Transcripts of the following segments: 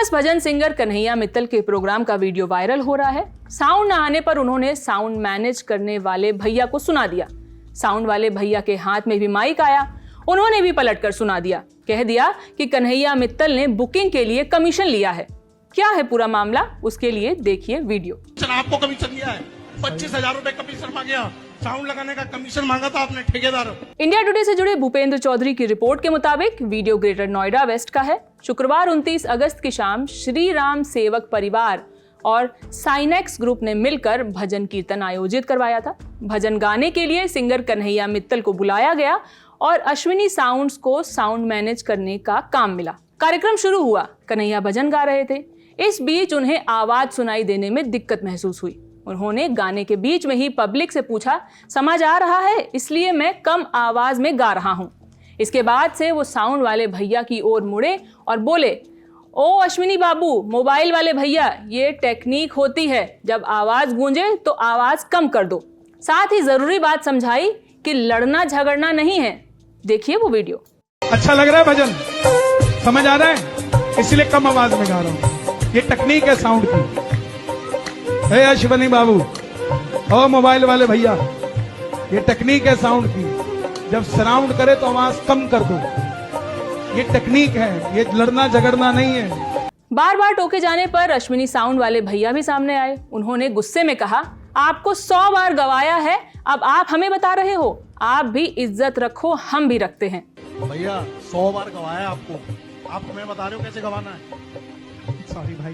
Famous भजन singer Kanhaiya Mittal के programme का video viral हो रहा है। साउंड न आने पर उन्होंने साउंड मैनेज करने वाले भैया को सुना दिया। साउंड वाले भैया के हाथ में भी माइक आया, उन्होंने भी पलटकर सुना दिया। कह दिया कि कन्हैया मित्तल ने बुकिंग के लिए कमीशन लिया है। क्या है पूरा मामला, उसके लिए देखिए वीडियो। आपको कमीशन दिया है, 25,000 रुपए कमीशन मांगा, साउंड लगाने का कमीशन मांगा था आपने ठेकेदार। इंडिया टुडे से जुड़े भूपेंद्र चौधरी की रिपोर्ट के मुताबिक वीडियो ग्रेटर नोएडा वेस्ट का है। शुक्रवार 29 अगस्त की शाम श्री राम सेवक परिवार और साइनेक्स ग्रुप ने मिलकर भजन कीर्तन आयोजित करवाया था। भजन गाने के लिए सिंगर कन्हैया मित्तल को बुलाया गया और अश्विनी साउंड्स को साउंड मैनेज करने का काम मिला। कार्यक्रम शुरू हुआ, कन्हैया भजन गा रहे थे। इस बीच उन्हें आवाज सुनाई देने में दिक्कत महसूस हुई। उन्होंने गाने के बीच में ही पब्लिक से पूछा, समझ आ रहा है इसलिए मैं कम आवाज में गा रहा हूँ। इसके बाद से वो साउंड वाले भैया की ओर मुड़े और बोले, ओ अश्विनी बाबू, मोबाइल वाले भैया, ये टेक्निक होती है, जब आवाज गूंजे तो आवाज कम कर दो। साथ ही जरूरी बात समझाई कि लड़ना झगड़ना नहीं है। देखिए वो वीडियो। अच्छा लग रहा है भजन, समझ आ रहा है, इसलिए कम आवाज में गा रहा हूँ। ये टेक्निक है साउंड की। हे अश्विनी बाबू, ओ मोबाइल वाले भैया, ये टेक्निक है साउंड की, जब सराउंड करे तो आवाज कम कर दो। ये टेक्निक है, ये लड़ना झगड़ना नहीं है। बार बार टोके जाने पर अश्विनी साउंड वाले भैया भी सामने आए। उन्होंने गुस्से में कहा, आपको 100 बार गवाया है, अब आप हमें बता रहे हो? आप भी इज्जत रखो, हम भी रखते हैं। भैया 100 बार गवाया आपको, आप हमें बता रहे हो कैसे गवाना है? सॉरी भाई,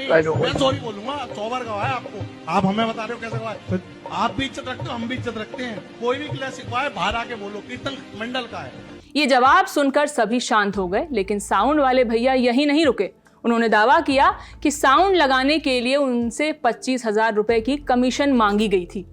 मैं सॉरी बोलूंगा। 100 बार गवाया आपको, आप हमें बता रहे हो कैसे गवाए? आप भी इज्जत रखते हो, हम भी इज्जत रखते हैं। कोई भी क्लास सिखवाए बाहर आके बोलो, कीर्तन मंडल का है। ये जवाब सुनकर सभी शांत हो गए, लेकिन साउंड वाले भैया यही नहीं रुके। उन्होंने दावा किया कि साउंड लगाने के लिए उनसे 25,000 रुपए की कमीशन मांगी गई थी।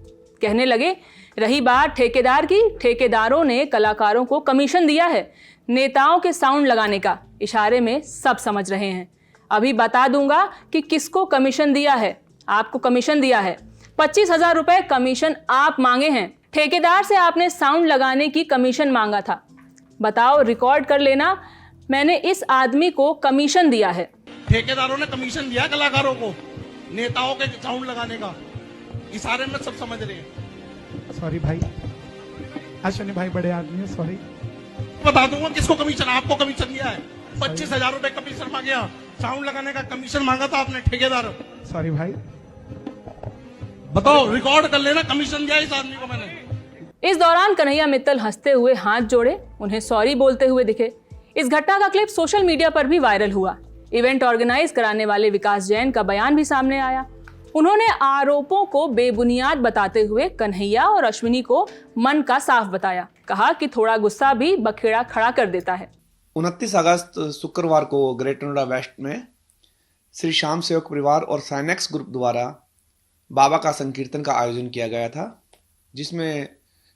कहने लगे, रही बात ठेकेदार की, ठेकेदारों ने कलाकारों को कमीशन दिया है, नेताओं के साउंड लगाने का। इशारे में सब समझ रहे हैं। अभी बता दूंगा कि किसको कमीशन दिया है। आपको कमीशन दिया है, 25,000 रुपए कमीशन आप मांगे हैं। ठेकेदार से आपने साउंड लगाने की कमीशन मांगा था। बताओ, रिकॉर्ड कर लेना, मैंने इस आदमी को कमीशन दिया है। ठेकेदारों ने कमीशन दिया कलाकारों को, नेताओं के साउंड लगाने का। इशारे में सब समझ रहे हैं। सॉरी भाई, अश्विनी भाई बड़े आदमी है, सॉरी। बता दूंगा किसको कमीशन, आपको कमीशन दिया है। 25,000 रुपए कमीशन मांगा, साउंड लगाने का कमीशन मांगा था आपने ठेकेदार। सॉरी भाई, बताओ, रिकॉर्ड कर लेना, कमीशन दिया इस आदमी को मैंने। इस दौरान कन्हैया मित्तल हंसते हुए हाथ जोड़े, उन्हें सॉरी बोलते हुए दिखे। इस घटना का क्लिप सोशल मीडिया पर भी वायरल हुआ। इवेंट ऑर्गेनाइज कराने वाले विकास जैन का बयान भी सामने आया। उन्होंने आरोपों को बेबुनियाद बताते हुए कन्हैया और अश्विनी को मन का साफ बताया। कहा कि थोड़ा गुस्सा भी बखेड़ा खड़ा कर देता है। 29 अगस्त शुक्रवार को ग्रेटर नोएडा वेस्ट में श्री श्याम सेवक परिवार और साइनेक्स ग्रुप द्वारा बाबा का संकीर्तन का आयोजन किया गया था, जिसमें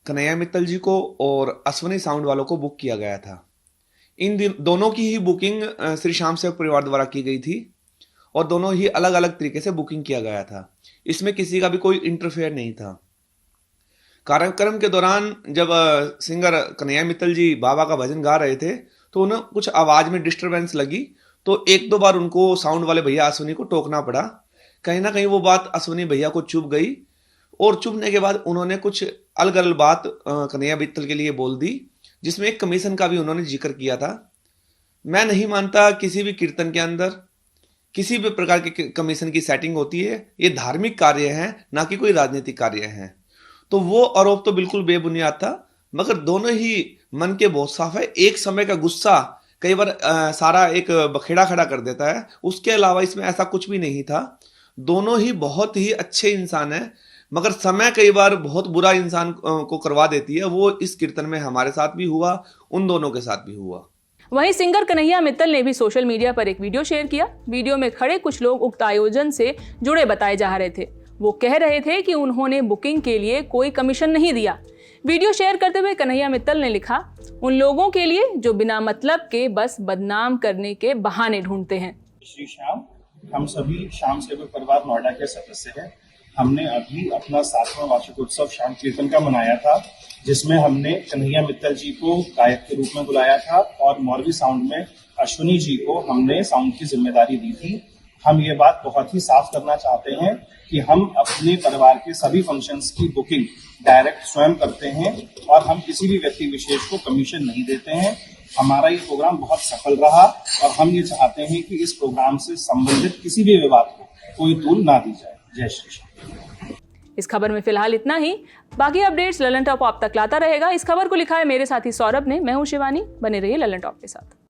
कन्हैया मित्तल जी को और अश्विनी साउंड वालों को बुक किया गया था। इन दोनों की ही बुकिंग श्री श्याम सेवक परिवार द्वारा की गई थी और दोनों ही अलग अलग तरीके से बुकिंग किया गया था। इसमें किसी का भी कोई इंटरफेयर नहीं था। कार्यक्रम के दौरान जब सिंगर कन्हैया मित्तल जी बाबा का भजन गा रहे थे तो उन्हें कुछ आवाज में डिस्टरबेंस लगी, तो 1-2 बार उनको साउंड वाले भैया अश्विनी को टोकना पड़ा। कहीं ना कहीं वो बात अश्विनी भैया को चुभ गई और चुभने के बाद उन्होंने कुछ अलग अलग बात कन्हैया मित्तल के लिए बोल दी, जिसमें एक कमीशन का भी उन्होंने जिक्र किया था। मैं नहीं मानता किसी भी कीर्तन के अंदर किसी भी प्रकार के कमीशन की सेटिंग होती है। ये धार्मिक कार्य है, ना कि कोई राजनीतिक कार्य है। तो वो आरोप तो बिल्कुल बेबुनियाद था, मगर दोनों ही मन के बहुत साफ है। एक समय का गुस्सा कई बार सारा एक बखेड़ा खड़ा कर देता है, उसके अलावा इसमें ऐसा कुछ भी नहीं था। दोनों ही बहुत ही अच्छे इंसान हैं, मगर समय कई बार बहुत बुरा इंसान को करवा देती है। वो इस कीर्तन में हमारे साथ भी हुआ, उन दोनों के साथ भी हुआ। वहीं सिंगर कन्हैया मित्तल ने भी सोशल मीडिया पर एक वीडियो शेयर किया। वीडियो में खड़े कुछ लोग उक्त आयोजन से जुड़े बताए जा रहे थे। वो कह रहे थे कि उन्होंने बुकिंग के लिए कोई कमीशन नहीं दिया। वीडियो शेयर करते हुए कन्हैया मित्तल ने लिखा, उन लोगों के लिए जो बिना मतलब के बस बदनाम करने के बहाने ढूंढते हैं। श्री श्याम, हम सभी श्याम सेवक परिवार नोएडा के सदस्य हैं। हमने अभी अपना 7वां वार्षिक उत्सव श्याम कीर्तन का मनाया था, जिसमें हमने कन्हैया मित्तल जी को गायक के रूप में बुलाया था और मौरवी साउंड में अश्विनी जी को हमने साउंड की जिम्मेदारी दी थी। हम ये बात बहुत ही साफ करना चाहते हैं कि हम अपने परिवार के सभी फंक्शंस की बुकिंग डायरेक्ट स्वयं करते हैं और हम किसी भी व्यक्ति विशेष को कमीशन नहीं देते हैं। हमारा ये प्रोग्राम बहुत सफल रहा और हम ये चाहते हैं कि इस प्रोग्राम से संबंधित किसी भी विवाद को कोई तूल ना दी जाए। जय श्री श्याम। इस खबर में फिलहाल इतना ही। बाकी अपडेट्स ललन टॉप आप तक लाता रहेगा। इस खबर को लिखा है मेरे साथी सौरभ ने। मैं हूं शिवानी। बने रहिए ललन टॉप के साथ।